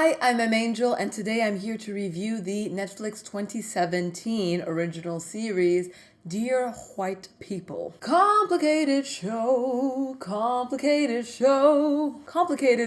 Hi, I'm Angel, and today I'm here to review the Netflix 2017 original series, Dear White People. Complicated show. Complicated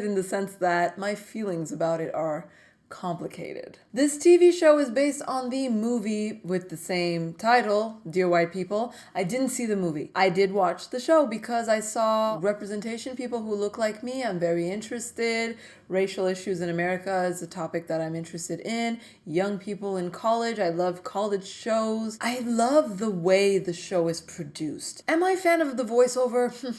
in the sense that my feelings about it are complicated. This TV show is based on the movie with the same title, Dear White People. I didn't see the movie. I did watch the show because I saw representation, people who look like me. I'm very interested. Racial issues in America is a topic that I'm interested in. Young people in college. I love college shows. I love the way the show is produced. Am I a fan of the voiceover?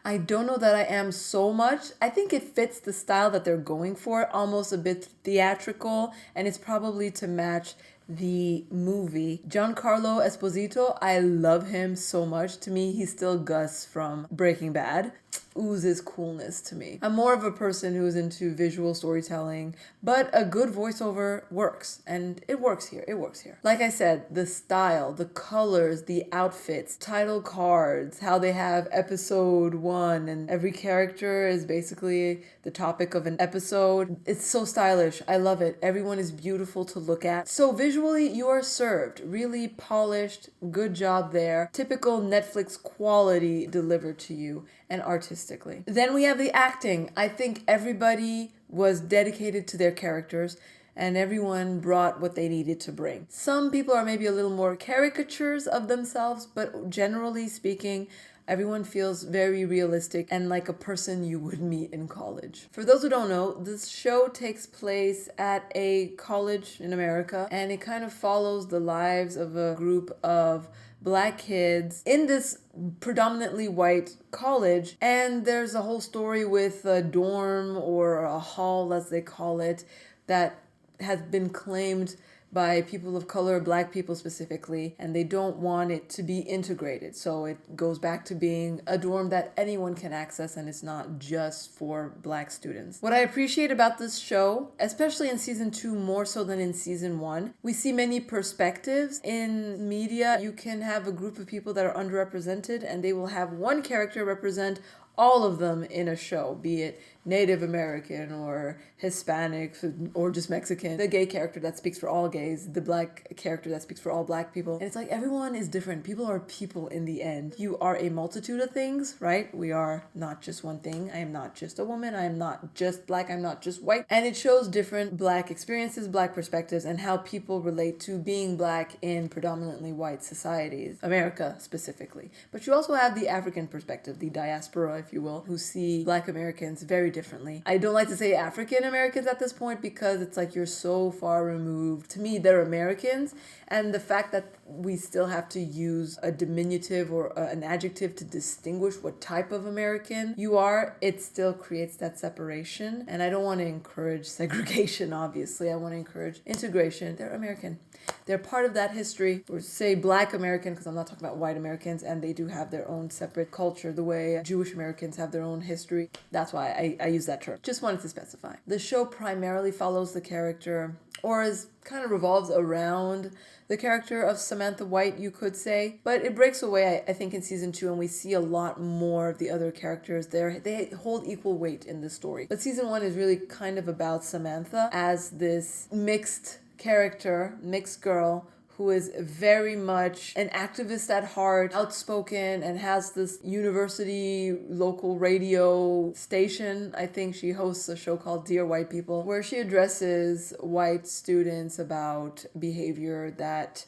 I don't know that I am so much. I think it fits the style that they're going for, almost a bit theatrical, and it's probably to match the movie. Giancarlo Esposito, I love him so much. To me, he's still Gus from Breaking Bad. Oozes coolness to me. I'm more of a person who's into visual storytelling, but a good voiceover works, and it works here. Like I said, the style, the colors, the outfits, title cards, how they have episode 1, and every character is basically the topic of an episode. It's so stylish. I love it. Everyone is beautiful to look at. So visually, you are served. Really polished. Good job there. Typical Netflix quality delivered to you, and artistically. Then we have the acting. I think everybody was dedicated to their characters and everyone brought what they needed to bring. Some people are maybe a little more caricatures of themselves, but generally speaking, everyone feels very realistic and like a person you would meet in college. For those who don't know, this show takes place at a college in America, and it kind of follows the lives of a group of Black kids in this predominantly white college, and there's a whole story with a dorm or a hall, as they call it, that has been claimed by people of color, Black people specifically, and they don't want it to be integrated. So it goes back to being a dorm that anyone can access, and it's not just for Black students. What I appreciate about this show, especially in season 2 more so than in season 1, we see many perspectives. In media, you can have a group of people that are underrepresented, and they will have one character represent all of them in a show, be it Native American or Hispanic or just Mexican, the gay character that speaks for all gays, the Black character that speaks for all Black people. And it's like everyone is different. People are people in the end. You are a multitude of things, right? We are not just one thing. I am not just a woman. I am not just Black. I'm not just white. And it shows different Black experiences, Black perspectives, and how people relate to being Black in predominantly white societies, America specifically. But you also have the African perspective, the diaspora, if you will, who see Black Americans very differently. I don't like to say African Americans at this point because it's like you're so far removed. To me, they're Americans, and the fact that we still have to use a diminutive or an adjective to distinguish what type of American you are, it still creates that separation. And I don't want to encourage segregation, obviously. I want to encourage integration. They're American. They're part of that history, or say Black American, because I'm not talking about white Americans, and they do have their own separate culture, the way Jewish Americans have their own history. That's why I use that term. Just wanted to specify. The show primarily follows the character, or is kind of revolves around the character of Samantha White, you could say. But it breaks away, I think, in season 2, and we see a lot more of the other characters there. They hold equal weight in the story. But season 1 is really kind of about Samantha as this mixed character, mixed girl, who is very much an activist at heart, outspoken, and has this university local radio station. I think she hosts a show called Dear White People, where she addresses white students about behavior that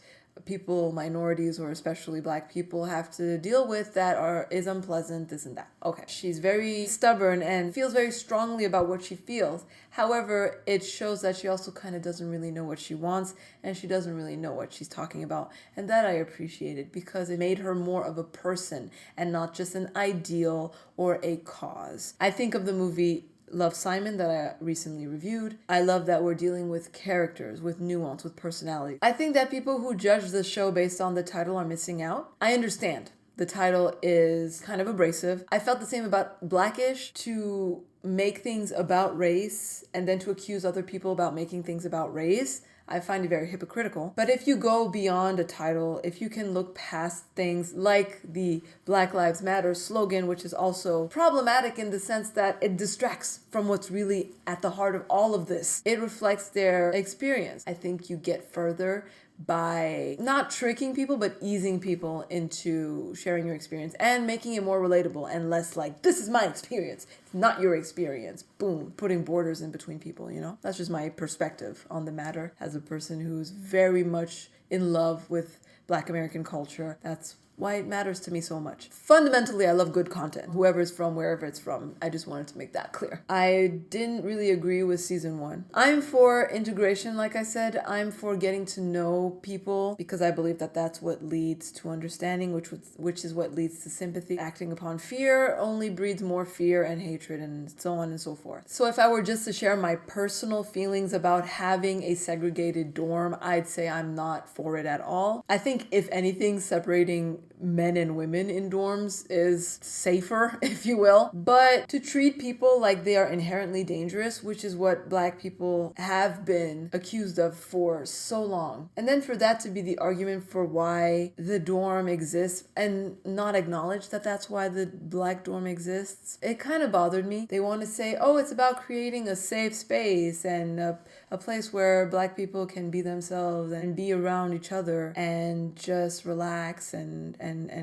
people, minorities, or especially Black people have to deal with that is unpleasant, this and that. Okay. She's very stubborn and feels very strongly about what she feels. However, it shows that she also kind of doesn't really know what she wants, and she doesn't really know what she's talking about. And that I appreciated because it made her more of a person and not just an ideal or a cause. I think of the movie Love, Simon, that I recently reviewed. I love that we're dealing with characters, with nuance, with personality. I think that people who judge the show based on the title are missing out. I understand. The title is kind of abrasive. I felt the same about Blackish. To make things about race and then to accuse other people about making things about race, I find it very hypocritical. But if you go beyond a title, if you can look past things like the Black Lives Matter slogan, which is also problematic in the sense that it distracts from what's really at the heart of all of this. It reflects their experience. I think you get further by not tricking people, but easing people into sharing your experience and making it more relatable and less like, this is my experience, it's not your experience. Boom, putting borders in between people, you know? That's just my perspective on the matter as a person who's very much in love with Black American culture. That's why it matters to me so much. Fundamentally, I love good content, whoever it's from, wherever it's from. I just wanted to make that clear. I didn't really agree with season 1. I'm for integration, like I said. I'm for getting to know people because I believe that that's what leads to understanding, which is what leads to sympathy. Acting upon fear only breeds more fear and hatred and so on and so forth. So if I were just to share my personal feelings about having a segregated dorm, I'd say I'm not for it at all. I think if anything, separating men and women in dorms is safer, if you will. But to treat people like they are inherently dangerous, which is what Black people have been accused of for so long, and then for that to be the argument for why the dorm exists and not acknowledge that that's why the Black dorm exists, it kind of bothered me. They want to say, oh, it's about creating a safe space and a place where Black people can be themselves and be around each other and just relax and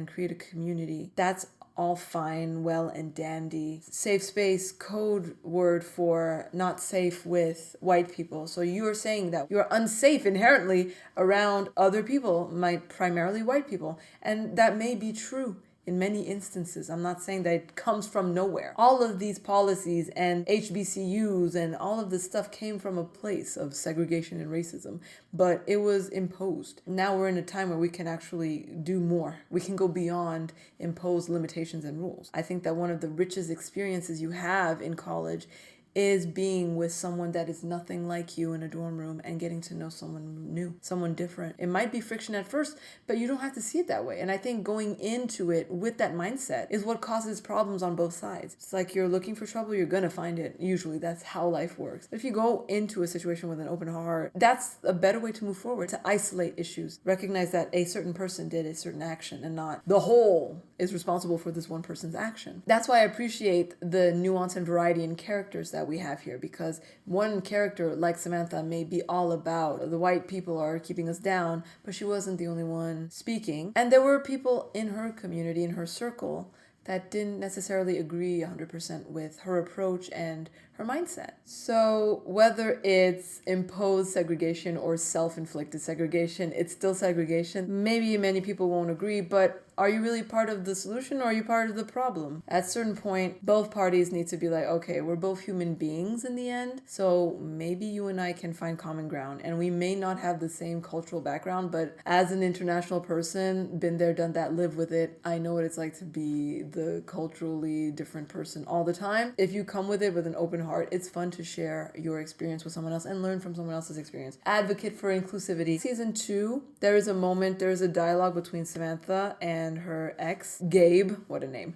create a community. That's all fine, well, and dandy. Safe space, code word for not safe with white people. So you are saying that you're unsafe inherently around other people, primarily white people. And that may be true in many instances. I'm not saying that it comes from nowhere. All of these policies and HBCUs and all of this stuff came from a place of segregation and racism, but it was imposed. Now we're in a time where we can actually do more. We can go beyond imposed limitations and rules. I think that one of the richest experiences you have in college is being with someone that is nothing like you in a dorm room and getting to know someone new, someone different. It might be friction at first, but you don't have to see it that way. And I think going into it with that mindset is what causes problems on both sides. It's like you're looking for trouble, you're gonna find it. Usually that's how life works. But if you go into a situation with an open heart, that's a better way to move forward, to isolate issues. Recognize that a certain person did a certain action and not the whole is responsible for this one person's action. That's why I appreciate the nuance and variety in characters that we have here, because one character like Samantha may be all about the white people are keeping us down, but she wasn't the only one speaking. And there were people in her community, in her circle, that didn't necessarily agree 100% with her approach and her mindset. So whether it's imposed segregation or self-inflicted segregation, it's still segregation. Maybe many people won't agree, but are you really part of the solution or are you part of the problem? At a certain point, both parties need to be like, okay, we're both human beings in the end, so maybe you and I can find common ground. And we may not have the same cultural background, but as an international person, been there, done that, live with it, I know what it's like to be the culturally different person all the time. If you come with it with an open heart, it's fun to share your experience with someone else and learn from someone else's experience. Advocate for inclusivity. Season 2, there is a dialogue between Samantha and her ex, Gabe, what a name,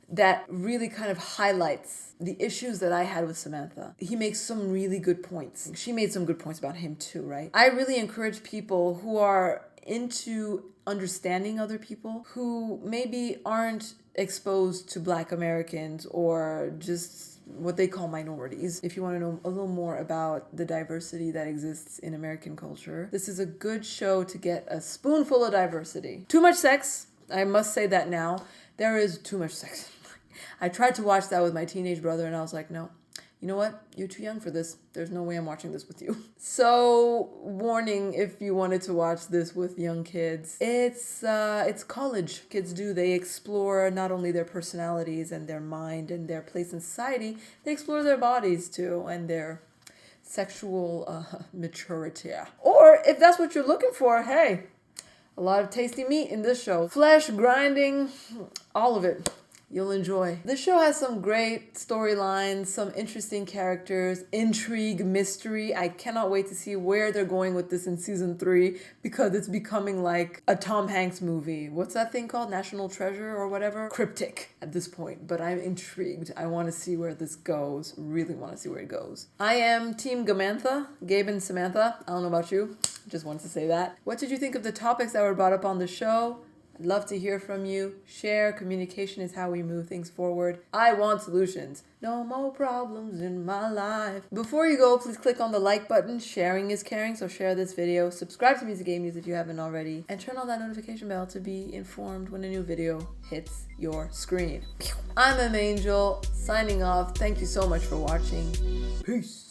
that really kind of highlights the issues that I had with Samantha. He makes some really good points. She made some good points about him too, right? I really encourage people who are into understanding other people, who maybe aren't exposed to Black Americans or just what they call minorities. If you want to know a little more about the diversity that exists in American culture, this is a good show to get a spoonful of diversity. Too much sex. I must say that now. There is too much sex. I tried to watch that with my teenage brother and I was like, no, you know what? You're too young for this. There's no way I'm watching this with you. So, warning if you wanted to watch this with young kids. It's college. Kids do. They explore not only their personalities and their mind and their place in society, they explore their bodies too and their sexual maturity. Or if that's what you're looking for, hey, a lot of tasty meat in this show. Flesh, grinding, all of it. you'll enjoy. The show has some great storylines, some interesting characters, intrigue, mystery. I cannot wait to see where they're going with this in season 3 because it's becoming like a Tom Hanks movie. What's that thing called? National Treasure or whatever? Cryptic at this point, but I'm intrigued. I want to see where this goes. Really want to see where it goes. I am Team Gamantha, Gabe and Samantha. I don't know about you. Just wanted to say that. What did you think of the topics that were brought up on the show? I'd love to hear from you. Share. Communication is how we move things forward. I want solutions. No more problems in my life. Before you go, please click on the like button. Sharing is caring, so share this video. Subscribe to Music Game News if you haven't already. And turn on that notification bell to be informed when a new video hits your screen. I'm Angel, signing off. Thank you so much for watching. Peace.